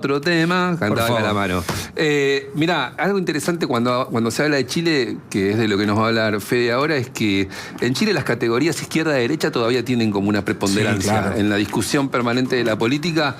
Otro tema, cantaba Calamaro. Mirá, algo interesante cuando se habla de Chile, que es de lo que nos va a hablar Fede ahora, es que en Chile las categorías izquierda-derecha todavía tienen como una preponderancia. Sí, claro. En la discusión permanente de la política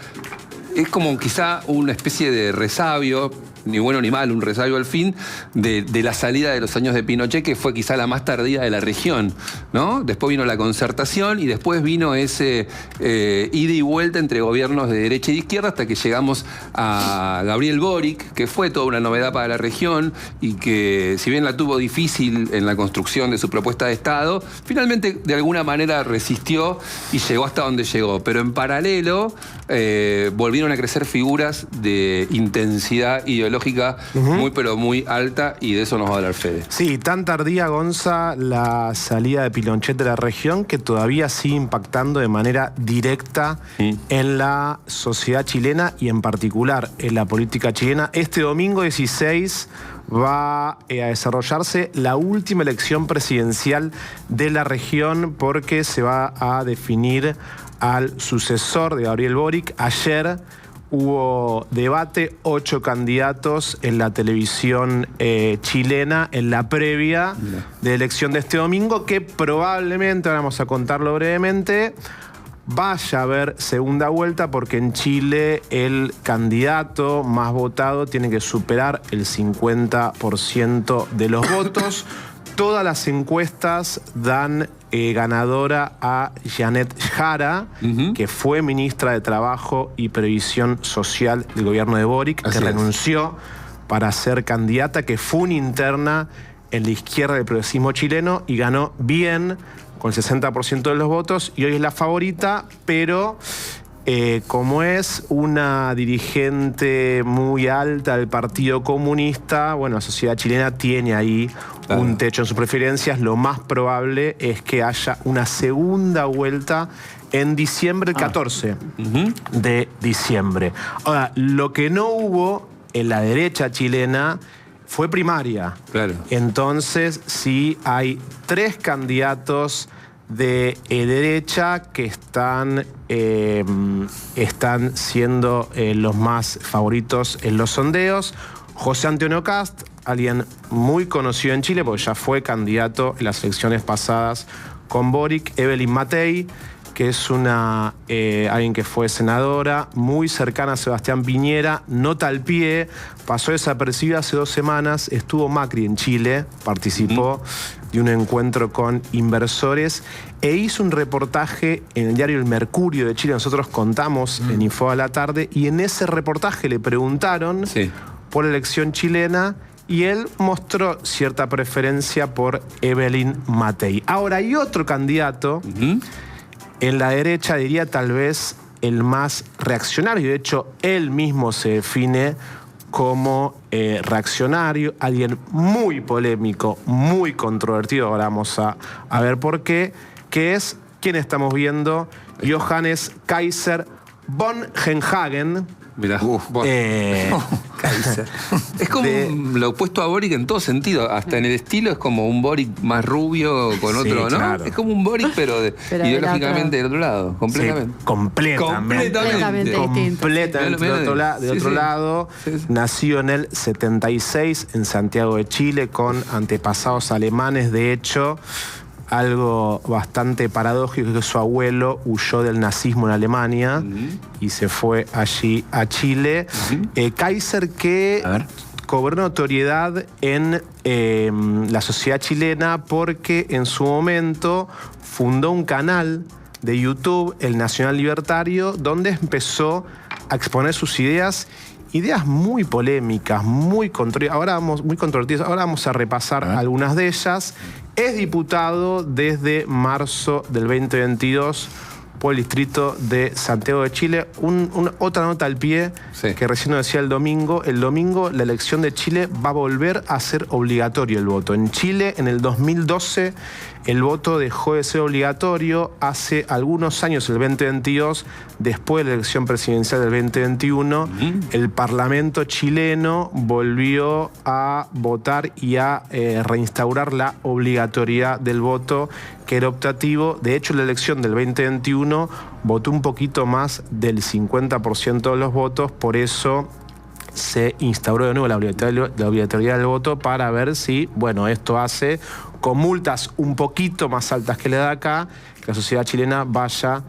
es como quizá una especie de resabio, ni bueno ni mal, un resabio al fin, de la salida de los años de Pinochet, que fue quizá la más tardía de la región, ¿no? Después vino la concertación y después vino ese ida y vuelta entre gobiernos de derecha y de izquierda hasta que llegamos a Gabriel Boric, que fue toda una novedad para la región y que, si bien la tuvo difícil en la construcción de su propuesta de Estado, finalmente de alguna manera resistió y llegó hasta donde llegó. Pero en paralelo volvieron a crecer figuras de intensidad ideológica muy pero muy alta, y de eso nos va a hablar Fede. Sí, tan tardía, Gonza, la salida de Pinochet de la región, que todavía sigue impactando de manera directa en la sociedad chilena y en particular en la política chilena. Este domingo 16 va a desarrollarse la última elección presidencial de la región, porque se va a definir al sucesor de Gabriel Boric. Ayer hubo debate, 8 candidatos en la televisión chilena en la previa de elección de este domingo, que probablemente, ahora vamos a contarlo brevemente, vaya a haber segunda vuelta, porque en Chile el candidato más votado tiene que superar el 50% de los votos. Todas las encuestas dan ganadora a Janet Jara, que fue ministra de Trabajo y Previsión Social del gobierno de Boric, que renunció para ser candidata, que fue una interna en la izquierda del progresismo chileno y ganó bien, con el 60% de los votos, y hoy es la favorita, pero como es una dirigente muy alta del Partido Comunista, bueno, la sociedad chilena tiene ahí un techo en sus preferencias. Lo más probable es que haya una segunda vuelta en diciembre, el 14 de diciembre. Ahora, lo que no hubo en la derecha chilena fue primaria. Claro. Entonces, sí hay 3 candidatos de derecha que están siendo los más favoritos en los sondeos. José Antonio Kast, alguien muy conocido en Chile, porque ya fue candidato en las elecciones pasadas con Boric. Evelyn Matei, que es alguien que fue senadora, muy cercana a Sebastián Piñera, nota al pie, pasó desapercibida hace 2 semanas, estuvo Macri en Chile, participó de un encuentro con inversores e hizo un reportaje en el diario El Mercurio de Chile. Nosotros contamos en Info a la Tarde, y en ese reportaje le preguntaron por la elección chilena y él mostró cierta preferencia por Evelyn Matei. Ahora, hay otro candidato en la derecha, diría tal vez el más reaccionario. De hecho, él mismo se define como reaccionario, alguien muy polémico, muy controvertido. Ahora vamos a ver por qué. Que es, ¿quién estamos viendo? Johannes Kaiser von Henhagen. Mirá, Kaiser. Es como lo opuesto a Boric en todo sentido. Hasta en el estilo es como un Boric más rubio con otro, ¿no? Claro. Es como un Boric, pero ideológicamente del otro lado. Completamente. Sí, completamente de otro lado. Nació en el 76 en Santiago de Chile, con antepasados alemanes. De hecho, algo bastante paradójico es que su abuelo huyó del nazismo en Alemania y se fue allí a Chile. Kaiser, que cobró notoriedad en la sociedad chilena porque en su momento fundó un canal de YouTube, El Nacional Libertario, donde empezó a exponer sus ideas muy polémicas, muy controvertidas. Ahora vamos a repasar algunas de ellas. Es diputado desde marzo del 2022 por el distrito de Santiago de Chile. Otra nota al pie que recién nos decía el domingo. El domingo la elección de Chile va a volver a ser obligatorio el voto. En Chile, en el 2012, el voto dejó de ser obligatorio. Hace algunos años, el 2022, después de la elección presidencial del 2021, el Parlamento chileno volvió a votar y a reinstaurar la obligatoriedad del voto, que era optativo. De hecho, la elección del 2021 2021 votó un poquito más del 50% de los votos, por eso se instauró de nuevo la obligatoriedad del voto para ver si, bueno, esto hace, con multas un poquito más altas que la de acá, que la sociedad chilena vaya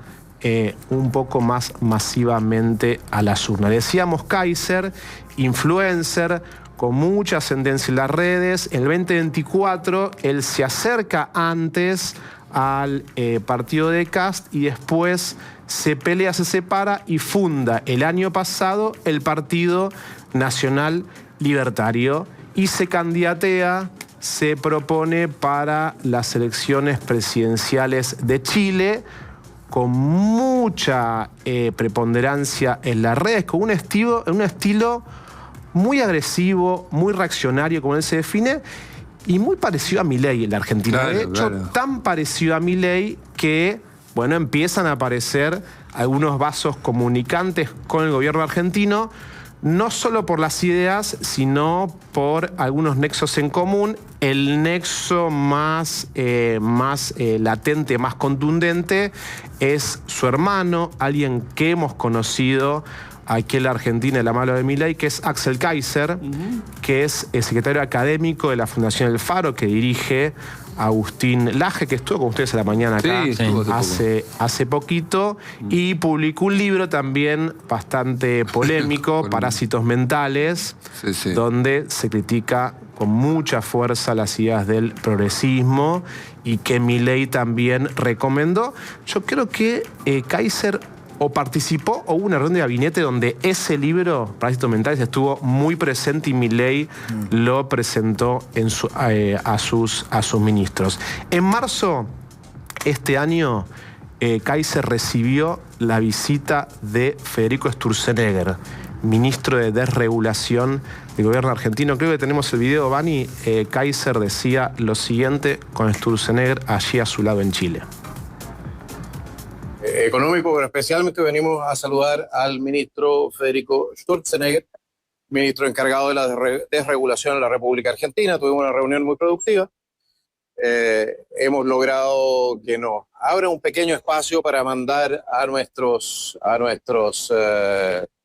un poco más masivamente a las urnas. Decíamos Kaiser, influencer, con mucha ascendencia en las redes. En el 2024 él se acerca antes al partido de Kast y después se pelea, se separa y funda el año pasado el Partido Nacional Libertario y se candidatea, se propone para las elecciones presidenciales de Chile con mucha preponderancia en las redes, con un estilo muy agresivo, muy reaccionario, como él se define, y muy parecido a Milei en la Argentina. Claro, de hecho, tan parecido a Milei que, bueno, empiezan a aparecer algunos vasos comunicantes con el gobierno argentino, no solo por las ideas, sino por algunos nexos en común. El nexo más latente, más contundente, es su hermano, alguien que hemos conocido aquí en la Argentina, de la mano de Milei, que es Axel Kaiser, que es el secretario académico de la Fundación El Faro, que dirige Agustín Laje, que estuvo con ustedes a la mañana acá hace poquito, y publicó un libro también bastante polémico, Parásitos Mentales, donde se critica con mucha fuerza las ideas del progresismo y que Milei también recomendó. Yo creo que Kaiser o participó o hubo una reunión de gabinete donde ese libro, Parásitos Mentales, estuvo muy presente y Milei lo presentó a sus ministros. En marzo, este año, Kaiser recibió la visita de Federico Sturzenegger, ministro de Desregulación del gobierno argentino. Creo que tenemos el video, Vani. Kaiser decía lo siguiente con Sturzenegger allí a su lado en Chile. Económico, pero especialmente venimos a saludar al ministro Federico Sturzenegger, ministro encargado de la desregulación en la República Argentina. Tuvimos una reunión muy productiva. Hemos logrado que nos abra un pequeño espacio para mandar a nuestros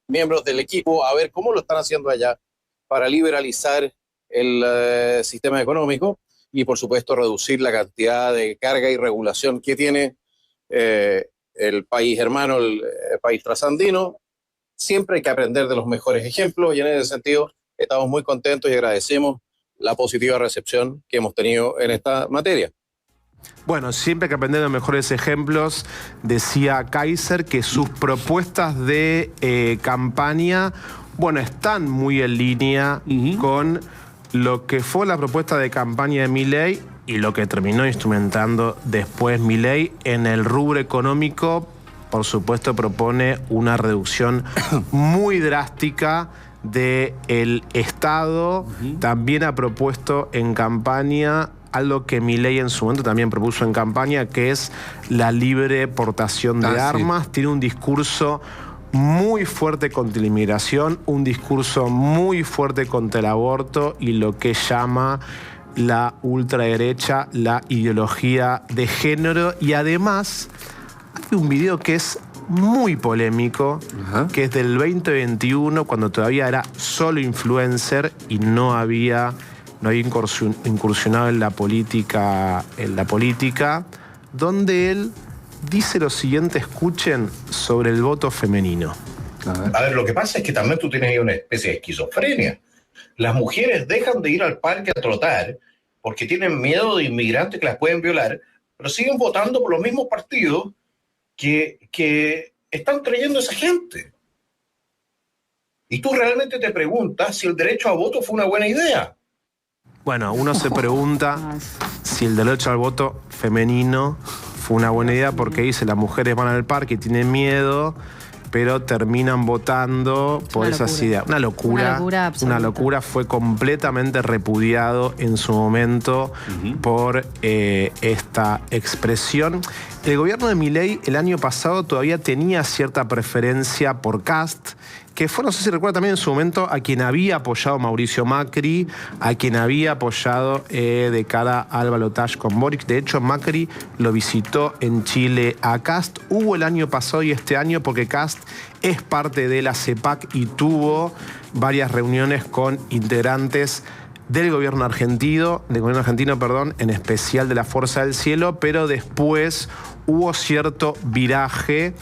miembros del equipo a ver cómo lo están haciendo allá para liberalizar el sistema económico y, por supuesto, reducir la cantidad de carga y regulación que tiene el país hermano, el país trasandino. Siempre hay que aprender de los mejores ejemplos y en ese sentido estamos muy contentos y agradecemos la positiva recepción que hemos tenido en esta materia. Bueno, siempre hay que aprender de los mejores ejemplos. Decía Kaiser que sus propuestas de campaña, bueno, están muy en línea con lo que fue la propuesta de campaña de Milei y lo que terminó instrumentando después Milei. En el rubro económico, por supuesto, propone una reducción muy drástica del Estado. También ha propuesto en campaña algo que Milei en su momento también propuso en campaña, que es la libre portación de armas. Tiene un discurso muy fuerte contra la inmigración, un discurso muy fuerte contra el aborto y lo que llama la ultraderecha, la ideología de género. Y además hay un video que es muy polémico, que es del 2021, cuando todavía era solo influencer y no había incursionado en la política, donde él dice lo siguiente, escuchen, sobre el voto femenino. A ver, lo que pasa es que también tú tienes ahí una especie de esquizofrenia. Las mujeres dejan de ir al parque a trotar porque tienen miedo de inmigrantes que las pueden violar, pero siguen votando por los mismos partidos que están trayendo a esa gente. Y tú realmente te preguntas si el derecho a voto fue una buena idea. Bueno, uno se pregunta si el derecho al voto femenino fue una buena idea, porque dice las mujeres van al parque y tienen miedo, pero terminan votando por esas ideas. Una locura absoluta. Una locura. Fue completamente repudiado en su momento por esta expresión. El gobierno de Milei el año pasado todavía tenía cierta preferencia por Kast que fue, no sé si recuerda también en su momento, a quien había apoyado Mauricio Macri, a quien había apoyado de cara al balotaje con Boric. De hecho, Macri lo visitó en Chile a Kast. Hubo el año pasado y este año, porque Kast es parte de la CEPAC y tuvo varias reuniones con integrantes del gobierno argentino, en especial de la Fuerza del Cielo, pero después hubo cierto viraje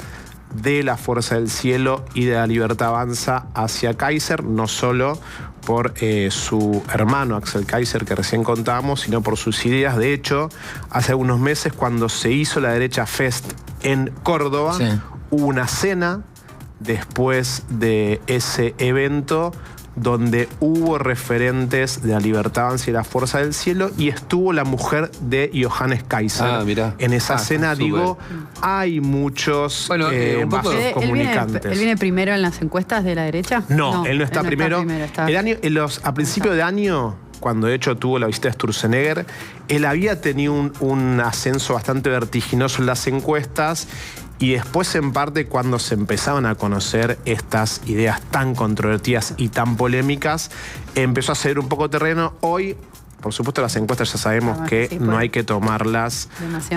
de la Fuerza del Cielo y de la Libertad Avanza hacia Kaiser, no solo por su hermano Axel Kaiser, que recién contábamos, sino por sus ideas. De hecho, hace algunos meses, cuando se hizo la Derecha Fest en Córdoba, hubo una cena después de ese evento donde hubo referentes de la Libertad Avanza y la Fuerza del Cielo, y estuvo la mujer de Johannes Kaiser. En esa cena, digo, hay muchos vasos comunicantes. ¿Él viene primero en las encuestas de la derecha? No, él no está primero. A principio de año, cuando de hecho tuvo la visita de Sturzenegger, él había tenido un ascenso bastante vertiginoso en las encuestas. Y después, en parte, cuando se empezaban a conocer estas ideas tan controvertidas y tan polémicas, empezó a ceder un poco terreno. Hoy, por supuesto, las encuestas ya sabemos que no hay que tomarlas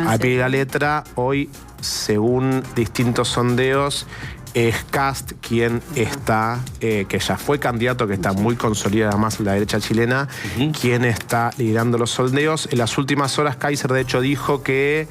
a pie de la letra. Hoy, según distintos sondeos, es Kast quien está, que ya fue candidato, que está muy consolidada además en la derecha chilena, quien está liderando los sondeos. En las últimas horas, Kaiser, de hecho, dijo que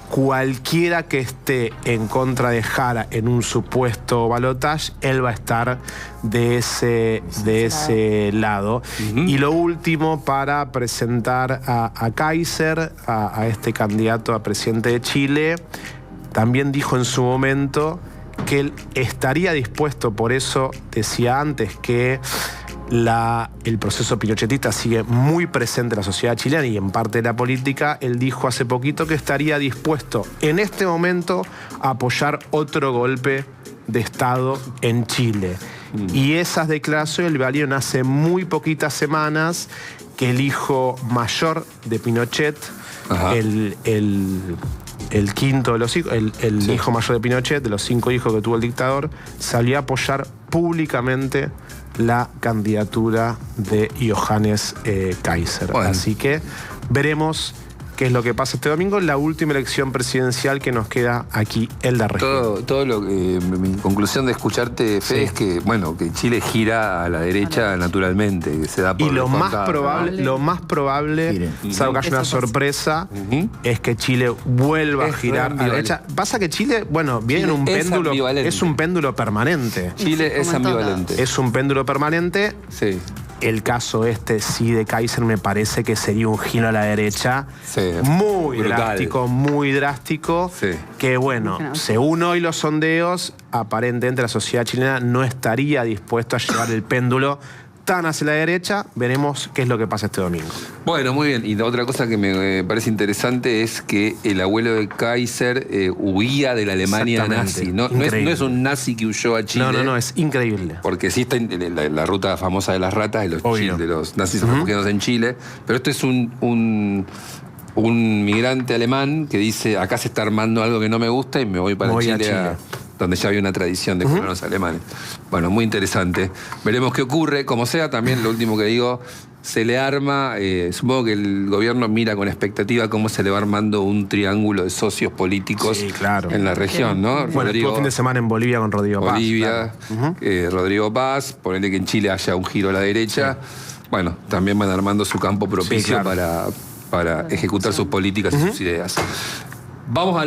cualquiera que esté en contra de Jara en un supuesto balotaje, él va a estar de ese lado. Y lo último, para presentar a Kaiser, a este candidato a presidente de Chile, también dijo en su momento que él estaría dispuesto, por eso decía antes que el proceso pinochetista sigue muy presente en la sociedad chilena y en parte de la política. Él dijo hace poquito que estaría dispuesto en este momento a apoyar otro golpe de Estado en Chile. Y esas declaraciones le valieron hace muy poquitas semanas que el hijo mayor de Pinochet, el quinto de los hijos, el hijo mayor de Pinochet, de los 5 hijos que tuvo el dictador, salió a apoyar públicamente la candidatura de Johannes Kaiser. Bueno. Así que veremos qué es lo que pasa este domingo, la última elección presidencial que nos queda aquí en la región. Todo lo que mi conclusión de escucharte, Fede, es que, bueno, que Chile gira a la derecha naturalmente, que se da por y lo más probable, salvo que haya una sorpresa, es que Chile vuelva a girar a la derecha. Pasa que Chile, bueno, viene en un péndulo, es un péndulo permanente. Chile es ambivalente. Es un péndulo permanente. Sí. El caso sí de Kaiser me parece que sería un giro a la derecha muy drástico, que bueno, según hoy los sondeos, aparentemente la sociedad chilena no estaría dispuesta a llevar el péndulo tan hacia la derecha. Veremos qué es lo que pasa este domingo. Bueno, muy bien. Y la otra cosa que me parece interesante es que el abuelo de Kaiser huía de la Alemania nazi. No es un nazi que huyó a Chile. No, es increíble. Porque sí está en la ruta famosa de las ratas, de los nazis refugiados en Chile. Pero esto es un migrante alemán que dice, acá se está armando algo que no me gusta y me voy para Chile. Donde ya había una tradición de colonos alemanes. Bueno, muy interesante. Veremos qué ocurre. Como sea, también lo último que digo, se le arma, supongo que el gobierno mira con expectativa cómo se le va armando un triángulo de socios políticos en la región, ¿no? Bueno, estuvo fin de semana en Bolivia con Rodrigo Paz. Rodrigo Paz, ponerle que en Chile haya un giro a la derecha. Bueno, también van armando su campo propicio para ejecutar sus políticas y sus ideas. Vamos a